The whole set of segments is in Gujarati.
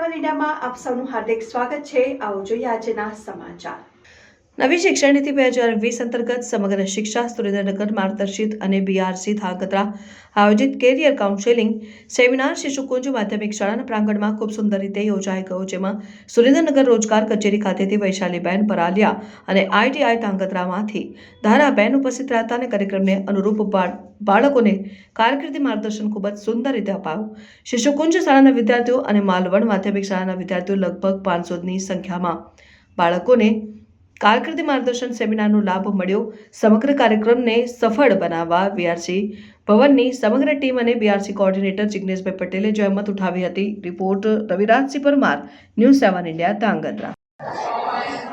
સેવન ઇન્ડિયામાં આપ સૌનું હાર્દિક સ્વાગત છે। આવો જોઈએ આજના સમાચાર। નવી શિક્ષણ નીતિ 2020 અંતર્ગત સમગ્ર શિક્ષા સુરેન્દ્રનગર માર્ગદર્શિત અને બીઆરસી ધાંગધ્રા આયોજિત કેરિયર કાઉન્સેલિંગ સેમિનાર શિશુકુંજ માધ્યમિક શાળાના પ્રાંગણમાં ખૂબ સુંદર રીતે યોજાઈ ગયો, જેમાં સુરેન્દ્રનગર રોજગાર કચેરી ખાતેથી વૈશાલીબેન પરાલિયા અને આઈટીઆઈ ધાંગધ્રામાંથી ધારાબેન ઉપસ્થિત રહ્યા હતા અને કાર્યક્રમને અનુરૂપ બાળકોને કારકિર્દી માર્ગદર્શન ખૂબ જ સુંદર રીતે અપાયું। શિશુકુંજ શાળાના વિદ્યાર્થીઓ અને માલવણ માધ્યમિક શાળાના વિદ્યાર્થીઓ લગભગ 500ની સંખ્યામાં બાળકોને કારકિર્દી માર્ગદર્શન સેમિનારનો લાભ મળ્યો। સમગ્ર કાર્યક્રમને સફળ બનાવવા બીઆરસી ભવનની સમગ્ર ટીમ અને બીઆરસી કોઓર્ડિનેટર જિગ્નેશભાઈ પટેલે જહેમત ઉઠાવી હતી। Report Ravirajsinh Parmar, news 7 India, Dhrangadhra.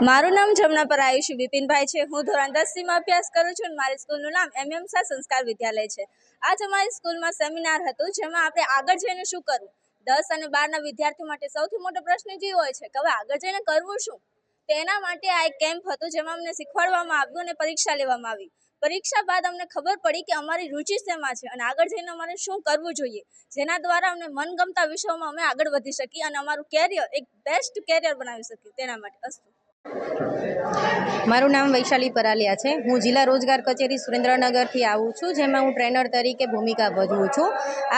મારું નામ જમનાપર આયુષ વિપિનભાઈ છે। હું ધોરણ 10 માં અભ્યાસ કરું છું। મારી સ્કૂલનું નામ MM શાહ સંસ્કાર વિદ્યાલય છે। આજ અમારી સ્કૂલમાં સેમિનાર હતું, જેમાં આપણે આગળ જઈને શું કરવું, 10 અને 12ના વિદ્યાર્થીઓ માટે સૌથી મોટો પ્રશ્ન જે હોય છે કે હવે આગળ જઈને કરવું શું। તેના માટે આ એક કેમ્પ હતો, જેમાં અમને શીખવાડવામાં આવ્યું અને પરીક્ષા લેવામાં આવી। પરીક્ષા બાદ અમને ખબર પડી કે અમારી રુચિ શેમાં છે અને આગળ જઈને અમારે શું કરવું જોઈએ, જેના દ્વારા અમને મનગમતા વિષયોમાં અમે આગળ વધી શકીએ અને અમારું કેરિયર એક બેસ્ટ કેરિયર બનાવી શકીએ। તેના માટે મારું નામ વૈશાલી પરાલિયા છે। હું જિલ્લા રોજગાર કચેરી સુરેન્દ્રનગરથી આવું છું, જેમાં હું ટ્રેનર તરીકે ભૂમિકા ભજવું છું।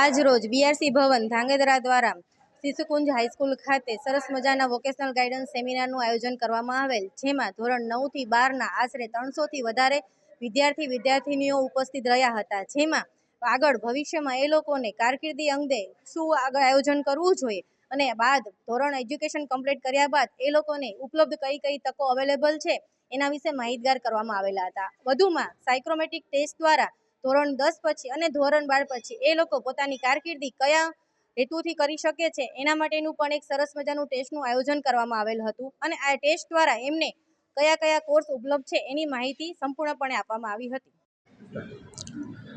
આજ રોજ બીઆરસી ભવન ધાંગધ્રા દ્વારા શિશુકુંજ હાઈસ્કૂલ ખાતે સરસ મજાના વોકેશનલ ગાઈડન્સ સેમિનારનું આયોજન કરવામાં આવેલ, જેમાં ધોરણ 9 થી 12ના આશરે 300થી વધારે વિદ્યાર્થીનીઓ ઉપસ્થિત રહ્યા હતા। જેમાં આગળ ભવિષ્યમાં એ લોકોને કારકિર્દી અંગે શું આગળ આયોજન કરવું જોઈએ અને બાદ ધોરણ એજ્યુકેશન કમ્પ્લીટ કર્યા બાદ એ લોકોને ઉપલબ્ધ કઈ તકો અવેલેબલ છે એના વિશે માહિતગાર કરવામાં આવેલા હતા। વધુમાં સાયક્રોમેટ્રિક ટેસ્ટ દ્વારા ધોરણ 10 પછી અને ધોરણ 12 પછી એ લોકો પોતાની કારકિર્દી કયા હેતુથી કરી શકે છે એના માટેનું પણ એક સરસ મજાનું ટેસ્ટનું આયોજન કરવામાં આવેલ હતું અને આ ટેસ્ટ દ્વારા એમને કયા કોર્સ ઉપલબ્ધ છે એની માહિતી સંપૂર્ણપણે આપવામાં આવી હતી।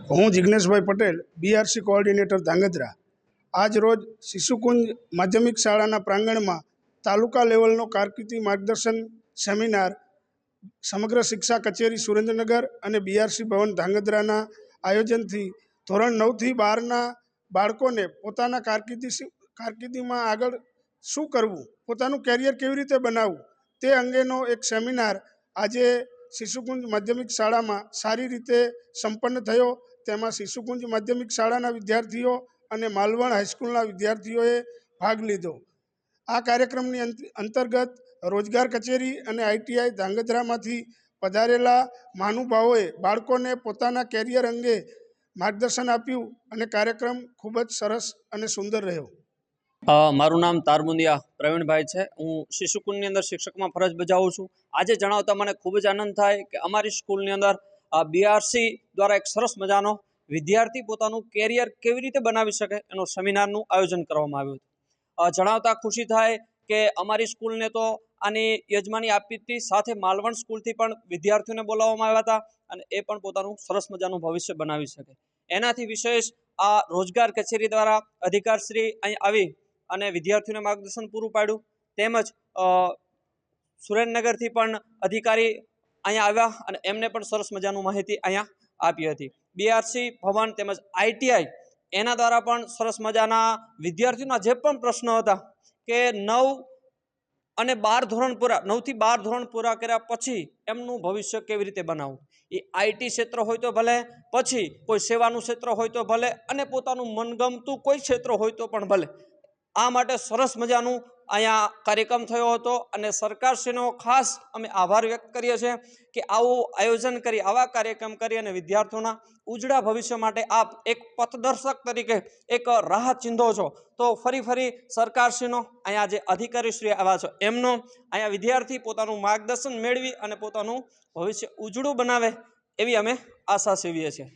હું જિગ્નેશભાઈ પટેલ, બીઆરસી કોઓર્ડિનેટર ધાંગધ્રા। આજ રોજ શિશુકુંજ માધ્યમિક શાળાના પ્રાંગણમાં તાલુકા લેવલનો કારકિર્દી માર્ગદર્શન સેમિનાર સમગ્ર શિક્ષા કચેરી સુરેન્દ્રનગર અને બીઆરસી ભવન ધાંગધ્રાના આયોજનથી ધોરણ 9 થી 12ના બાળકોને પોતાના કારકિર્દીમાં આગળ શું કરવું, પોતાનું કેરિયર કેવી રીતે બનાવવું તે અંગેનો એક સેમિનાર આજે શિશુકુંજ માધ્યમિક શાળામાં સારી રીતે સંપન્ન થયો। તેમાં શિશુકુંજ માધ્યમિક શાળાના વિદ્યાર્થીઓ અને માલવણ હાઈસ્કૂલના વિદ્યાર્થીઓએ ભાગ લીધો। આ કાર્યક્રમની અંતર્ગત રોજગાર કચેરી અને આઈટીઆઈ ધાંગધ્રામાંથી પધારેલા મહાનુભાવોએ બાળકોને પોતાના કેરિયર અંગે માર્ગદર્શન આપ્યું અને કાર્યક્રમ ખૂબ જ સરસ અને સુંદર રહ્યો। મારું નામ તારમુંદિયા પ્રવીણભાઈ છે। હું શિશુકુંજની અંદર શિક્ષકમાં ફરજ બજાવું છું। આજે જણાવતા મને ખૂબ જ આનંદ થાય કે અમારી સ્કૂલની અંદર બીઆરસી દ્વારા એક સરસ મજાનો વિદ્યાર્થી પોતાનું કેરિયર કેવી રીતે બનાવી શકે એનો સેમિનારનું આયોજન કરવામાં આવ્યું હતું। જણાવતા ખુશી થાય કે અમારી સ્કૂલને તો આની યજમાની આપી હતી, સાથે માલવણ સ્કૂલથી પણ વિદ્યાર્થીઓને બોલાવવામાં આવ્યા હતા અને એ પણ પોતાનું સરસ મજાનું ભવિષ્ય બનાવી શકે। એનાથી વિશેષ આ રોજગાર કચેરી દ્વારા અધિકારશ્રી અહીં આવી અને વિદ્યાર્થીઓને માર્ગદર્શન પૂરું પાડ્યું, તેમજ સુરેન્દ્રનગરથી પણ અધિકારી અહીંયા આવ્યા અને એમને પણ સરસ મજાનું માહિતી અહીંયા આપી હતી। બીઆરસી ભવન તેમજ આઈટીઆઈ એના દ્વારા પણ સરસ મજાના વિદ્યાર્થીઓના જે પણ પ્રશ્નો હતા કે 9 અને 12 ધોરણ પૂરા 9 થી 12 ધોરણ પૂરા કર્યા પછી એમનું ભવિષ્ય કેવી રીતે બનાવવું, એ આઈટી ક્ષેત્ર હોય તો ભલે, પછી કોઈ સેવાનું ક્ષેત્ર હોય તો ભલે, અને પોતાનું મનગમતું કોઈ ક્ષેત્ર હોય તો પણ ભલે, આ માટે સરસ મજાનું અહીંયા કાર્યક્રમ થયો હતો અને સરકારશ્રીનો ખાસ અમે આભાર વ્યક્ત કરીએ છીએ કે આવું આયોજન કરી, આવા કાર્યક્રમ કરી અને વિદ્યાર્થીઓના ઉજળા ભવિષ્ય માટે આપ એક પથદર્શક તરીકે એક રાહ ચીંધો છો। તો ફરી સરકારશ્રીનો, અહીંયા જે અધિકારીશ્રી આવ્યા છે એમનો, અહીંયા વિદ્યાર્થી પોતાનું માર્ગદર્શન મેળવી અને પોતાનું ભવિષ્ય ઉજળું બનાવે એવી અમે આશા સેવીએ છીએ।